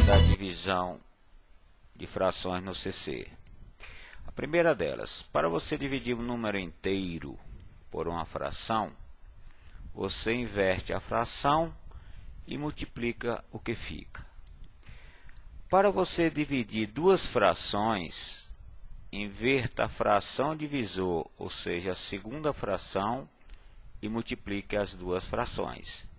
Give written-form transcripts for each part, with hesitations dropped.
da divisão de frações no CC. A primeira delas, para você dividir um número inteiro por uma fração, você inverte a fração e multiplica o que fica. Para você dividir duas frações, inverta a fração divisor, ou seja, a segunda fração, e multiplique as duas frações.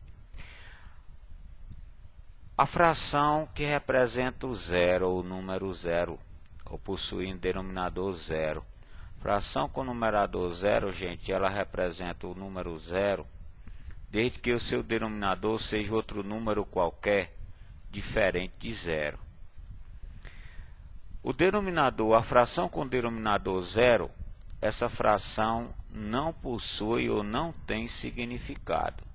A fração que representa o zero, ou o número zero, ou possui um denominador zero. Fração com numerador zero, gente, ela representa o número zero, desde que o seu denominador seja outro número qualquer, diferente de zero. O denominador, a fração com denominador zero, essa fração não possui ou não tem significado.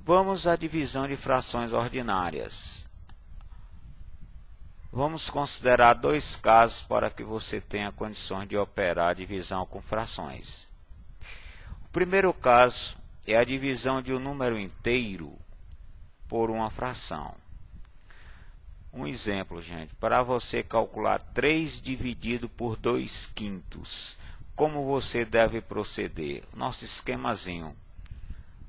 Vamos à divisão de frações ordinárias. Vamos considerar dois casos para que você tenha condições de operar a divisão com frações. O primeiro caso é a divisão de um número inteiro por uma fração. Um exemplo, gente, para você calcular 3 dividido por 2/5. Como você deve proceder? Nosso esquemazinho.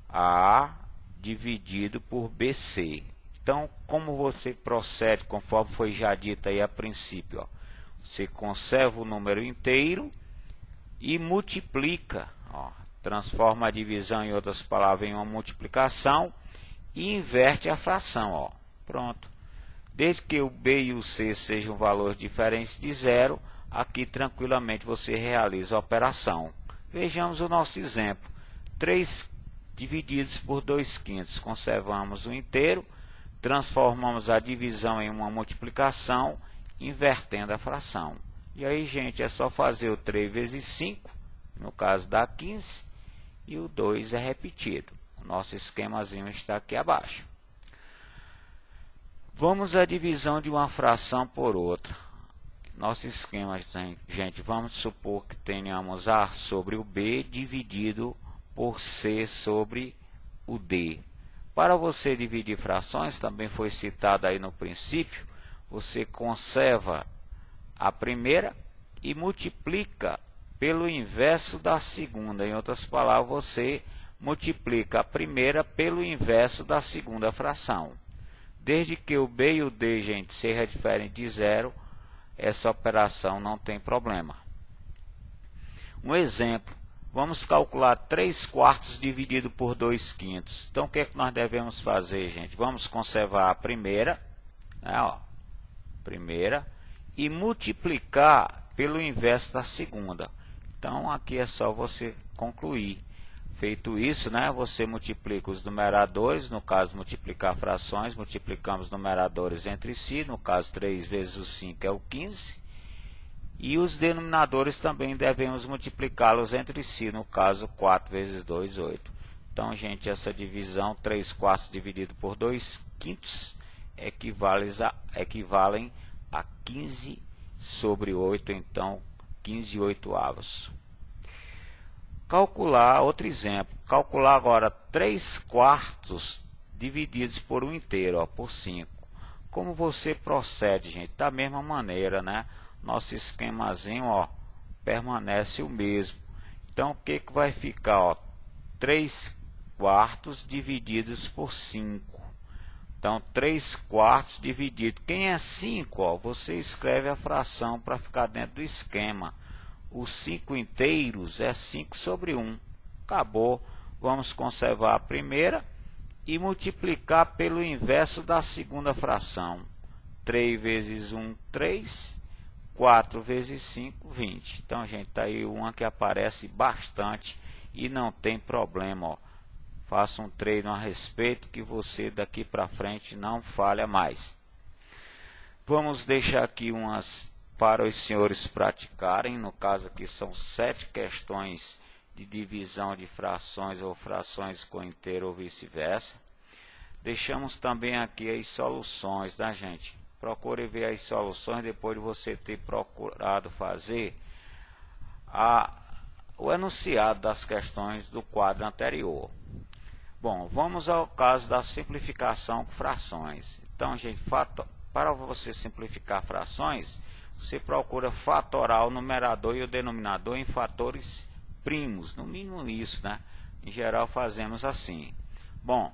A dividido por BC. Então, como você procede, conforme foi já dito aí a princípio, ó, você conserva o número inteiro e multiplica, ó, transforma a divisão, em outras palavras, em uma multiplicação e inverte a fração. Ó. Pronto. Desde que o B e o C sejam valores diferentes de zero, aqui tranquilamente você realiza a operação. Vejamos o nosso exemplo. 3 divididos por 2/5. Conservamos o inteiro, transformamos a divisão em uma multiplicação, invertendo a fração. E aí, gente, é só fazer o 3 vezes 5, no caso dá 15, e o 2 é repetido. O nosso esquemazinho está aqui abaixo. Vamos à divisão de uma fração por outra. Nosso esquema, gente, vamos supor que tenhamos A sobre o B dividido por C sobre o D. Para você dividir frações, também foi citado aí no princípio, você conserva a primeira e multiplica pelo inverso da segunda. Em outras palavras, você multiplica a primeira pelo inverso da segunda fração. Desde que o B e o D, gente, seja diferente de zero, essa operação não tem problema. Um exemplo, vamos calcular 3/4 dividido por 2/5. Então, o que é que nós devemos fazer, gente? Vamos conservar a primeira, né, ó, primeira, e multiplicar pelo inverso da segunda. Então, aqui é só você concluir. Feito isso, né, você multiplica os numeradores, no caso multiplicar frações, multiplicamos numeradores entre si, no caso 3 vezes o 5 é o 15, e os denominadores também devemos multiplicá-los entre si, no caso 4 vezes 2, 8. Então, gente, essa divisão 3/4 dividido por 2/5 equivalem a 15 sobre 8, então 15/8. Calcular, outro exemplo, calcular agora 3/4 divididos por um inteiro, ó, por 5. Como você procede, gente? Da mesma maneira, né? Nosso esquemazinho, ó, permanece o mesmo. Então, o que vai ficar? Ó, 3/4 divididos por 5. Então, 3/4 dividido. Quem é 5? Ó, você escreve a fração para ficar dentro do esquema. Os 5 inteiros é 5 sobre 1. Acabou. Vamos conservar a primeira e multiplicar pelo inverso da segunda fração. 3 vezes 1, 3. 4 vezes 5, 20. Então, gente, está aí uma que aparece bastante e não tem problema. Ó. Faça um treino a respeito que você daqui para frente não falha mais. Vamos deixar aqui umas para os senhores praticarem. No caso aqui são 7 questões de divisão de frações ou frações com inteiro ou vice-versa. Deixamos também aqui as soluções, né, gente? Procure ver as soluções depois de você ter procurado fazer o enunciado das questões do quadro anterior. Bom, vamos ao caso da simplificação com frações. Então, gente, para você simplificar frações, você procura fatorar o numerador e o denominador em fatores primos, no mínimo isso, né? Em geral fazemos assim. Bom,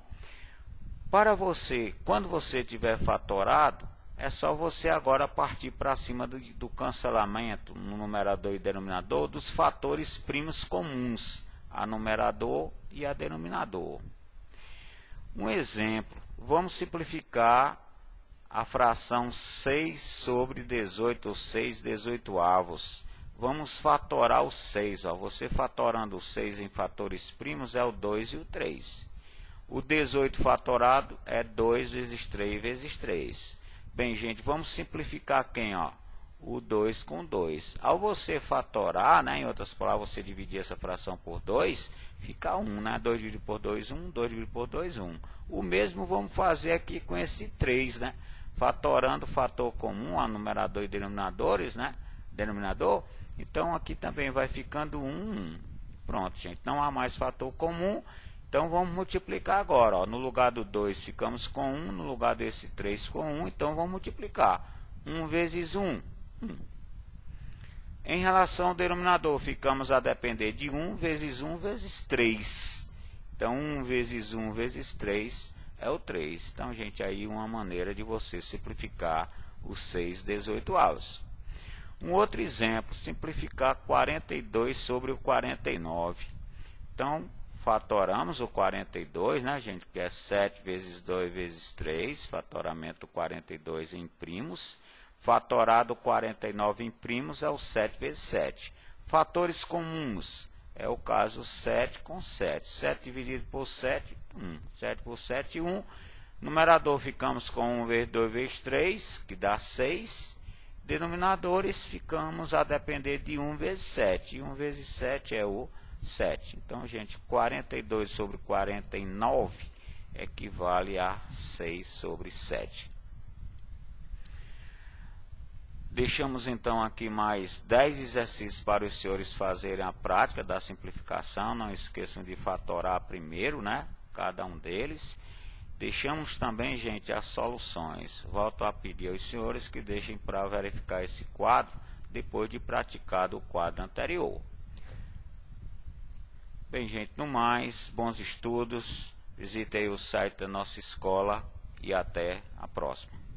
quando você tiver fatorado, é só você agora partir para cima do cancelamento no numerador e denominador dos fatores primos comuns, a numerador e a denominador. Um exemplo, vamos simplificar a fração 6 sobre 18, ou 6 18avos. Vamos fatorar o 6. Ó. Você fatorando o 6 em fatores primos é o 2 e o 3. O 18 fatorado é 2 vezes 3 vezes 3. Bem, gente, vamos simplificar quem? Ó? O 2 com 2. Ao você fatorar, né, em outras palavras, você dividir essa fração por 2, fica 1, né? 2 dividido por 2, 1. 2 dividido por 2, 1. O mesmo vamos fazer aqui com esse 3, né? Fatorando o fator comum, a numerador e denominadores, né? Denominador. Então, aqui também vai ficando 1, 1. Pronto, gente. Não há mais fator comum. Então, vamos multiplicar agora. Ó. No lugar do 2, ficamos com 1. No lugar desse 3, com 1. Então, vamos multiplicar. 1 vezes 1, 1. Em relação ao denominador, ficamos a depender de 1 vezes 1 vezes 3. Então, 1 vezes 1 vezes 3 é o 3. Então, gente, aí uma maneira de você simplificar os 6 18avos. Um outro exemplo, simplificar 42 sobre o 49. Então, fatoramos o 42, né, gente? Que é 7 vezes 2 vezes 3, fatoramento 42 em primos. Fatorado 49 em primos é o 7 vezes 7. Fatores comuns, é o caso 7 com 7. 7 dividido por 7, 1. 7 por 7, 1. Numerador ficamos com 1 vezes 2 vezes 3, que dá 6. Denominadores ficamos a depender de 1 vezes 7. E 1 vezes 7 é o 7. Então, gente, 42 sobre 49 equivale a 6 sobre 7. Deixamos então aqui mais 10 exercícios para os senhores fazerem a prática da simplificação. Não esqueçam de fatorar primeiro, né? Cada um deles. Deixamos também, gente, as soluções. Volto a pedir aos senhores que deixem para verificar esse quadro depois de praticado o quadro anterior. Bem, gente, no mais, bons estudos. Visite aí o site da nossa escola e até a próxima.